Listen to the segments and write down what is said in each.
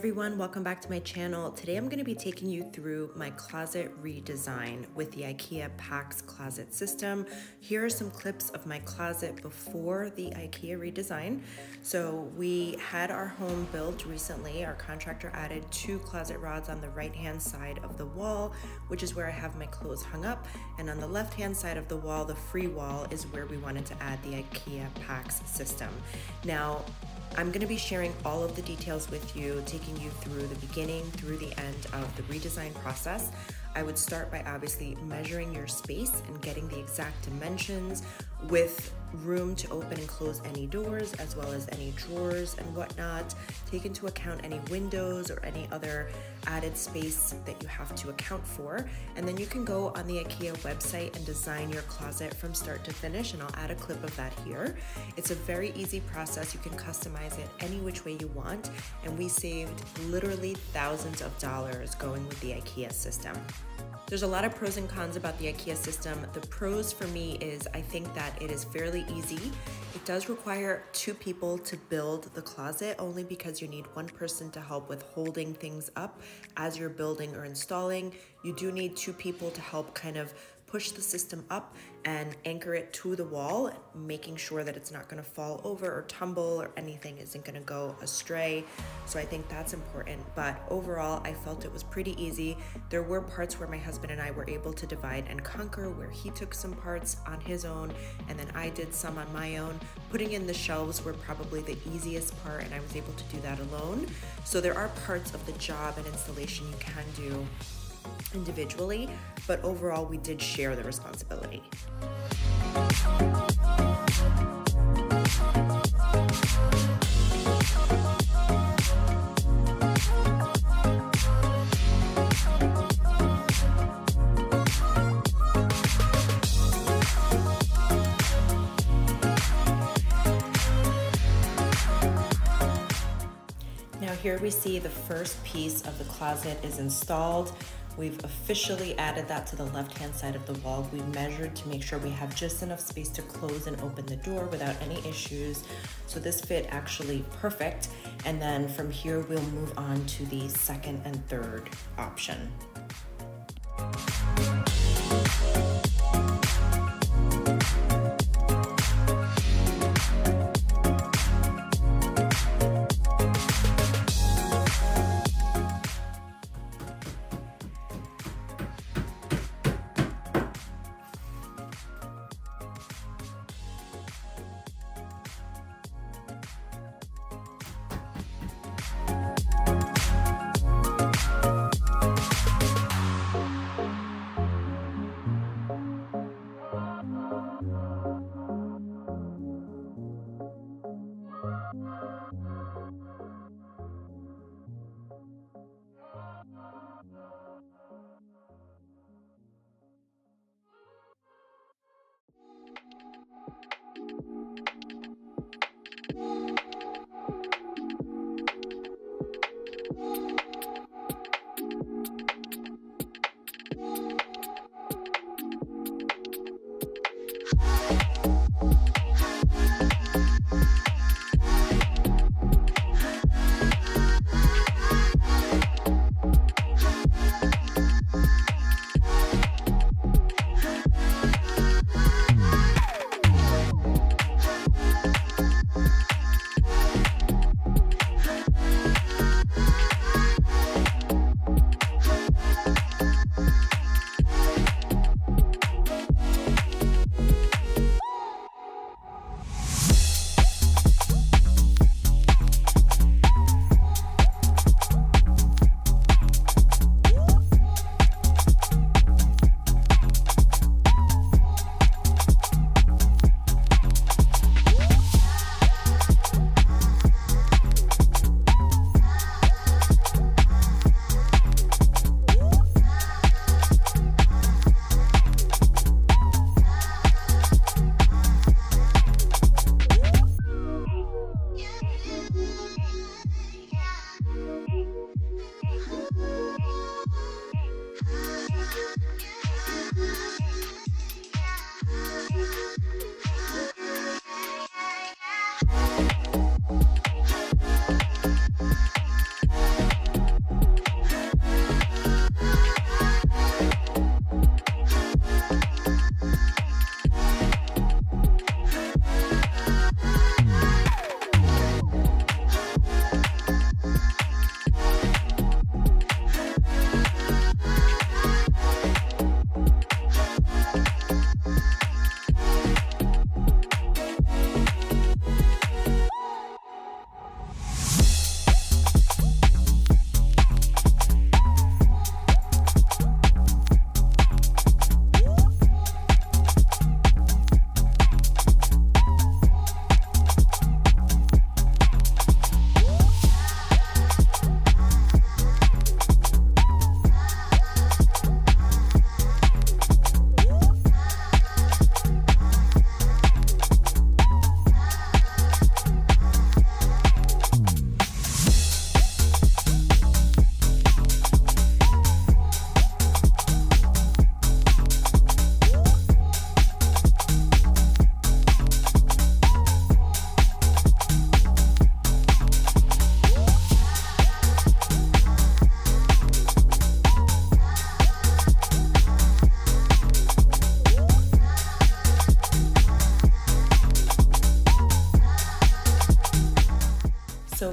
everyone, welcome back to my channel. Today I'm going to be taking you through my closet redesign with the Ikea Pax closet system. Here are some clips of my closet before the Ikea redesign. So we had our home built recently. Our contractor added 2 closet rods on the right hand side of the wall, which is where I have my clothes hung up, and on the left hand side of the wall, the free wall, is where we wanted to add the Ikea Pax system. Now I'm going to be sharing all of the details with you, taking you through the beginning through the end of the redesign process. I would start by obviously measuring your space and getting the exact dimensions with room to open and close any doors as well as any drawers and whatnot. Take into account any windows or any other added space that you have to account for. And then you can go on the IKEA website and design your closet from start to finish, and I'll add a clip of that here. It's a very easy process. You can customize it any which way you want, and we saved literally thousands of dollars going with the IKEA system. There's a lot of pros and cons about the IKEA system. The pros for me is I think that it is fairly easy. It does require 2 people to build the closet, only because you need 1 person to help with holding things up as you're building or installing. You do need 2 people to help kind of push the system up and anchor it to the wall, making sure that it's not going to fall over or tumble or anything isn't going to go astray. So I think that's important. But overall, I felt it was pretty easy. There were parts where my husband and I were able to divide and conquer, where he took some parts on his own and then I did some on my own. Putting in the shelves were probably the easiest part, and I was able to do that alone. So there are parts of the job and installation you can do individually, but overall we did share the responsibility. Now here we see the first piece of the closet is installed. We've officially added that to the left-hand side of the wall. We measured to make sure we have just enough space to close and open the door without any issues. So this fit actually perfect. And then from here, we'll move on to the second and third option.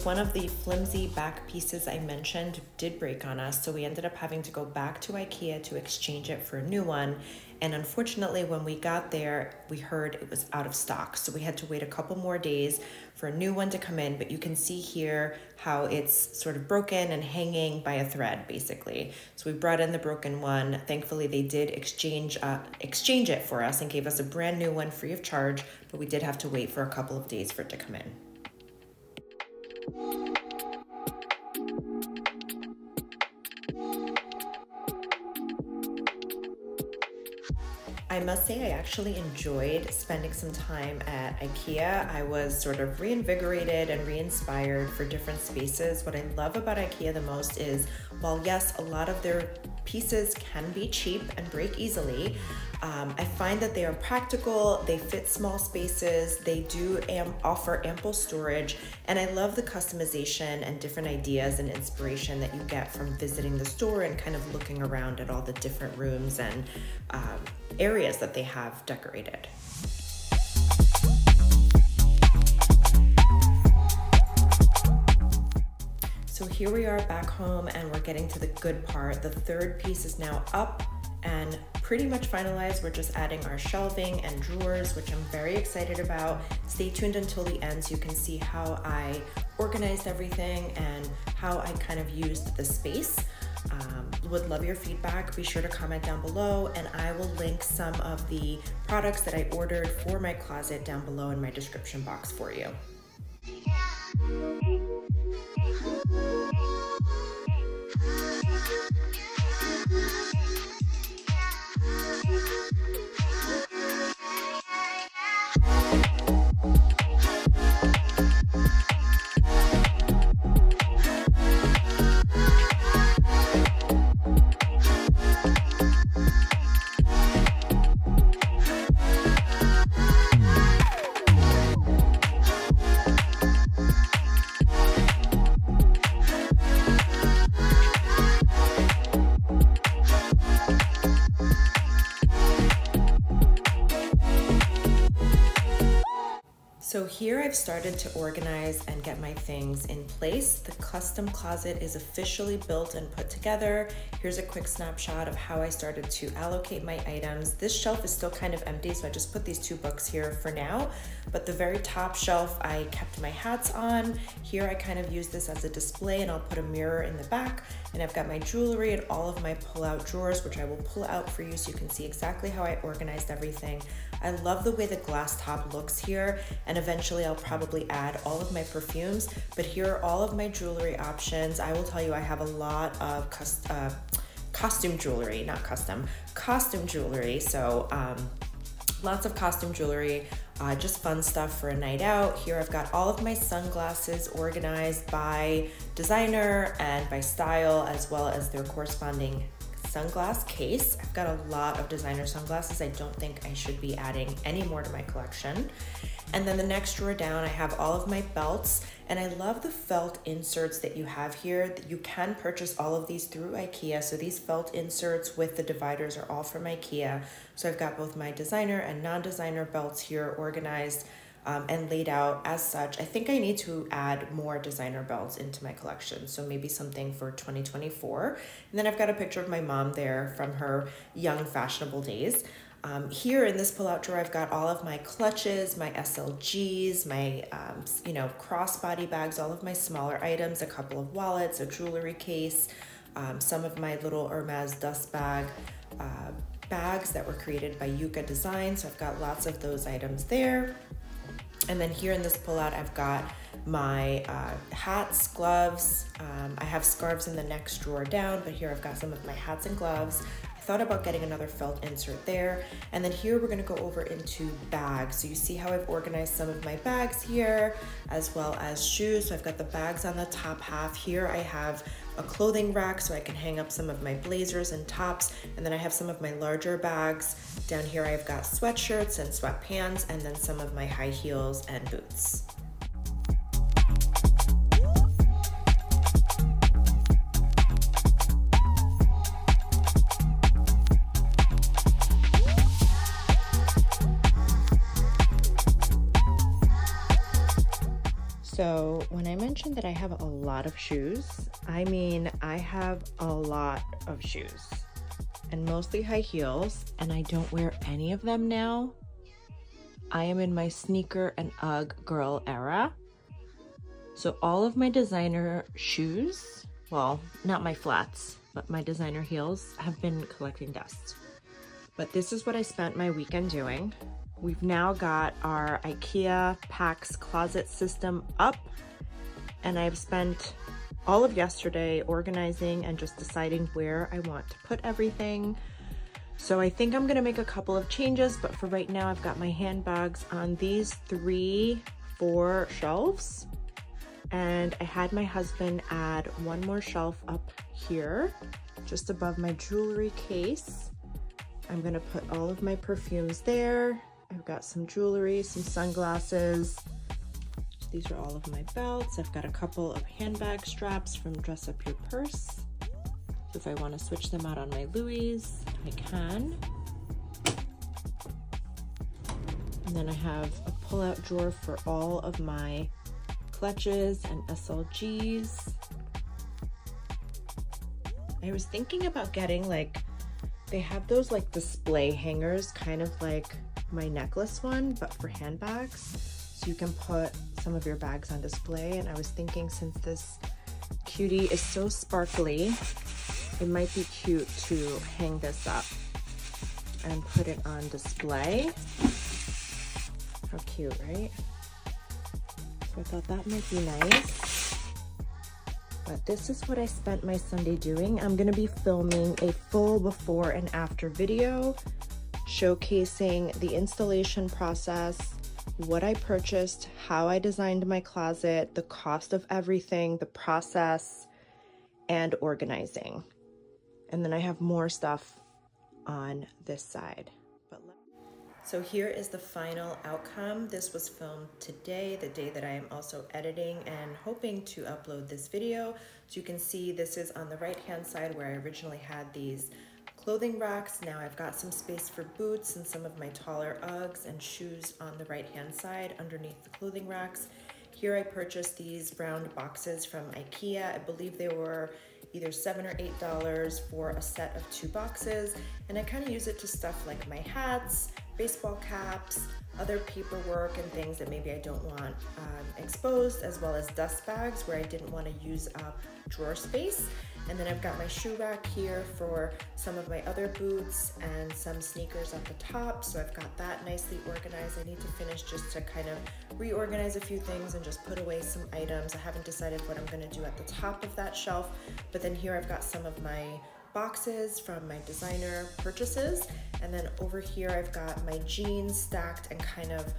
one of the flimsy back pieces I mentioned did break on us, so we ended up having to go back to Ikea to exchange it for a new one. And unfortunately, when we got there, we heard it was out of stock. So we had to wait a couple more days for a new one to come in, but you can see here how it's sort of broken and hanging by a thread, basically. So we brought in the broken one. Thankfully, they did exchange it for us and gave us a brand new one free of charge, but we did have to wait for a couple of days for it to come in. I must say I actually enjoyed spending some time at Ikea. I was sort of reinvigorated and re-inspired for different spaces. What I love about Ikea the most is, while yes, a lot of their pieces can be cheap and break easily, I find that they are practical, they fit small spaces, they do offer ample storage, and I love the customization and different ideas and inspiration that you get from visiting the store and kind of looking around at all the different rooms and areas that they have decorated. So here we are back home and we're getting to the good part. The third piece is now up and pretty much finalized. We're just adding our shelving and drawers, which I'm very excited about. Stay tuned until the end so you can see how I organized everything and how I kind of used the space. Would love your feedback. Be sure to comment down below, and I will link some of the products that I ordered for my closet down below in my description box for you. So here I've started to organize and get my things in place. The custom closet is officially built and put together. Here's a quick snapshot of how I started to allocate my items. This shelf is still kind of empty, so I just put these two books here for now. But the very top shelf, I kept my hats on. Here I kind of use this as a display, and I'll put a mirror in the back. And I've got my jewelry and all of my pull-out drawers, which I will pull out for you so you can see exactly how I organized everything. I love the way the glass top looks here, and eventually I'll probably add all of my perfumes, but here are all of my jewelry options. I will tell you I have a lot of costume jewelry, not custom, costume jewelry. So lots of costume jewelry, just fun stuff for a night out. Here I've got all of my sunglasses organized by designer and by style, as well as their corresponding sunglass case. I've got a lot of designer sunglasses. I don't think I should be adding any more to my collection. And then the next drawer down, I have all of my belts, and I love the felt inserts that you have here. You can purchase all of these through Ikea. So these felt inserts with the dividers are all from Ikea. So I've got both my designer and non-designer belts here organized and laid out as such. I think I need to add more designer belts into my collection, so maybe something for 2024. And then I've got a picture of my mom there from her young fashionable days. Here in this pull-out drawer, I've got all of my clutches, my SLGs, my crossbody bags, all of my smaller items, a couple of wallets, a jewelry case, some of my little Hermes dust bags that were created by Yuka Design. So I've got lots of those items there. And then here in this pullout, I've got my hats, gloves. I have scarves in the next drawer down, but here I've got some of my hats and gloves. I thought about getting another felt insert there. And then here we're gonna go over into bags. So you see how I've organized some of my bags here, as well as shoes. So I've got the bags on the top half. Here I have a clothing rack so I can hang up some of my blazers and tops. And then I have some of my larger bags. Down here I've got sweatshirts and sweatpants, and then some of my high heels and boots. So when I mentioned that I have a lot of shoes, I mean I have a lot of shoes and mostly high heels, and I don't wear any of them now. I am in my sneaker and UGG girl era. So all of my designer shoes, well, not my flats, but my designer heels have been collecting dust. But this is what I spent my weekend doing. We've now got our Ikea Pax closet system up, and I've spent all of yesterday organizing and just deciding where I want to put everything. So I think I'm gonna make a couple of changes, but for right now, I've got my handbags on these 4 shelves. And I had my husband add one more shelf up here, just above my jewelry case. I'm gonna put all of my perfumes there. I've got some jewelry, some sunglasses. These are all of my belts. I've got a couple of handbag straps from Dress Up Your Purse. So if I wanna switch them out on my Louis, I can. And then I have a pull-out drawer for all of my clutches and SLGs. I was thinking about getting they have those display hangers, kind of like my necklace one, but for handbags. So you can put some of your bags on display. And I was thinking, since this cutie is so sparkly, it might be cute to hang this up and put it on display. How cute, right? So I thought that might be nice. But this is what I spent my Sunday doing. I'm gonna be filming a full before and after video showcasing the installation process, what I purchased, how I designed my closet, the cost of everything, the process, and organizing. And then I have more stuff on this side. So here is the final outcome. This was filmed today, the day that I am also editing and hoping to upload this video. So you can see this is on the right-hand side where I originally had these clothing racks. Now I've got some space for boots and some of my taller Uggs and shoes on the right-hand side underneath the clothing racks. Here I purchased these round boxes from Ikea. I believe they were either $7 or $8 for a set of 2 boxes. And I kind of use it to stuff like my hats, baseball caps, other paperwork and things that maybe I don't want exposed, as well as dust bags where I didn't want to use up drawer space. And then I've got my shoe rack here for some of my other boots and some sneakers at the top. So I've got that nicely organized. I need to finish just to kind of reorganize a few things and just put away some items. I haven't decided what I'm going to do at the top of that shelf, but then here I've got some of my boxes from my designer purchases. And then over here, I've got my jeans stacked and kind of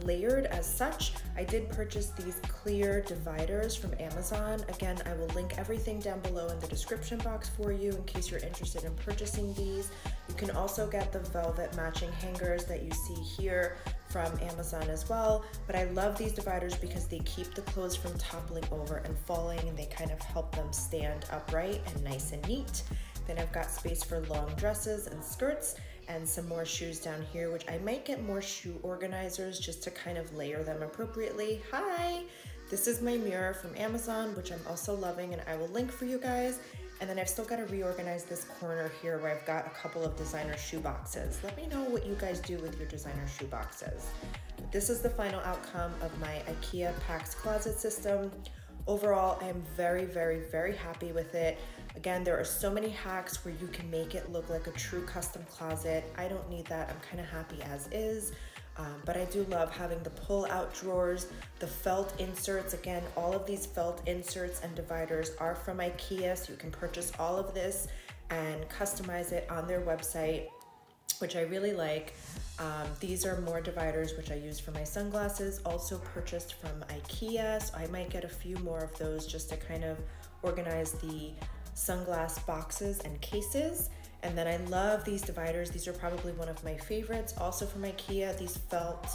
layered as such. I did purchase these clear dividers from Amazon. Again, I will link everything down below in the description box for you in case you're interested in purchasing these. You can also get the velvet matching hangers that you see here from Amazon as well. But I love these dividers because they keep the clothes from toppling over and falling, and they kind of help them stand upright and nice and neat. Then I've got space for long dresses and skirts and some more shoes down here, which I might get more shoe organizers just to kind of layer them appropriately. Hi! This is my mirror from Amazon, which I'm also loving, and I will link for you guys. And then I've still got to reorganize this corner here where I've got a couple of designer shoe boxes. Let me know what you guys do with your designer shoe boxes. But this is the final outcome of my Ikea Pax closet system. Overall, I am very, very, very happy with it. Again, there are so many hacks where you can make it look like a true custom closet. I don't need that. I'm kind of happy as is. But I do love having the pull-out drawers, the felt inserts. Again, all of these felt inserts and dividers are from Ikea, so you can purchase all of this and customize it on their website, which I really like. These are more dividers, which I use for my sunglasses, also purchased from Ikea, so I might get a few more of those just to kind of organize the sunglass boxes and cases. And then I love these dividers. These are probably one of my favorites, also from Ikea, these felt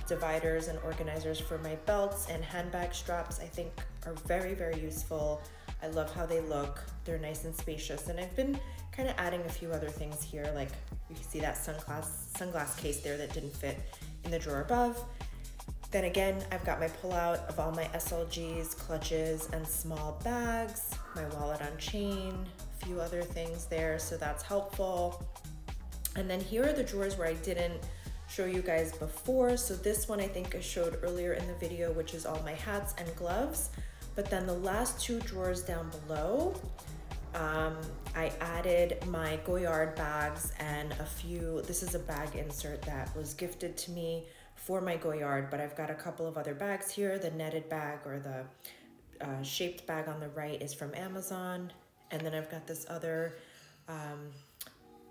dividers and organizers for my belts and handbag straps, I think are very, very useful. I love how they look. They're nice and spacious. And I've been kind of adding a few other things here, like you can see that sunglass case there that didn't fit in the drawer above. Then again, I've got my pullout of all my SLGs, clutches, and small bags, my wallet on chain, a few other things there, so that's helpful. And then here are the drawers where I didn't show you guys before. So this one I think I showed earlier in the video, which is all my hats and gloves. But then the last two drawers down below, I added my Goyard bags and a few, this is a bag insert that was gifted to me for my Goyard, but I've got a couple of other bags here. The netted bag or the shaped bag on the right is from Amazon. And then I've got this other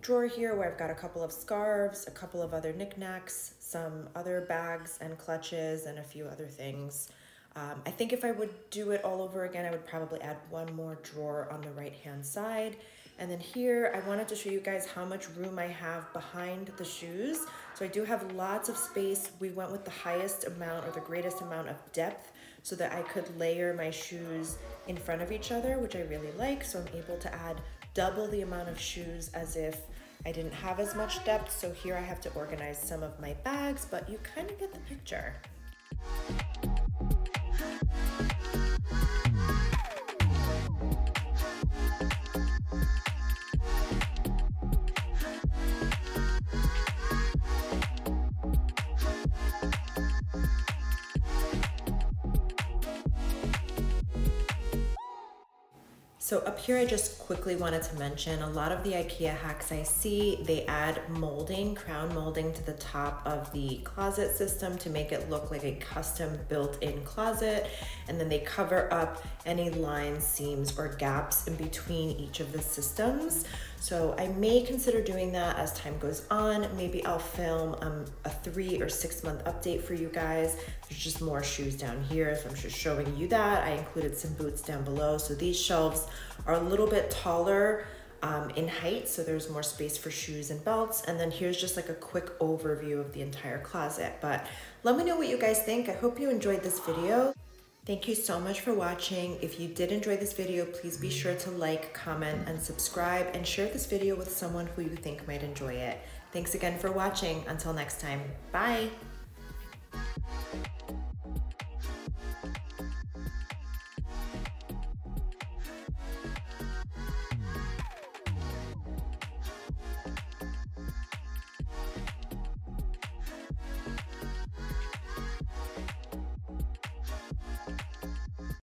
drawer here where I've got a couple of scarves, a couple of other knickknacks, some other bags and clutches, and a few other things. I think if I would do it all over again, I would probably add one more drawer on the right-hand side. And then here, I wanted to show you guys how much room I have behind the shoes. So I do have lots of space. We went with the highest amount or the greatest amount of depth so that I could layer my shoes in front of each other, which I really like. So I'm able to add double the amount of shoes as if I didn't have as much depth. So here I have to organize some of my bags, but you kind of get the picture. So up here, I just quickly wanted to mention a lot of the IKEA hacks I see, they add molding, crown molding to the top of the closet system to make it look like a custom built-in closet. And then they cover up any lines, seams, or gaps in between each of the systems. So I may consider doing that as time goes on. Maybe I'll film a 3 or 6 month update for you guys. There's just more shoes down here, so I'm just showing you that. I included some boots down below. So these shelves are a little bit taller in height, so there's more space for shoes and belts. And then here's just like a quick overview of the entire closet. But let me know what you guys think. I hope you enjoyed this video. Thank you so much for watching. If you did enjoy this video, please be sure to like, comment, and subscribe, and share this video with someone who you think might enjoy it. Thanks again for watching. Until next time, bye.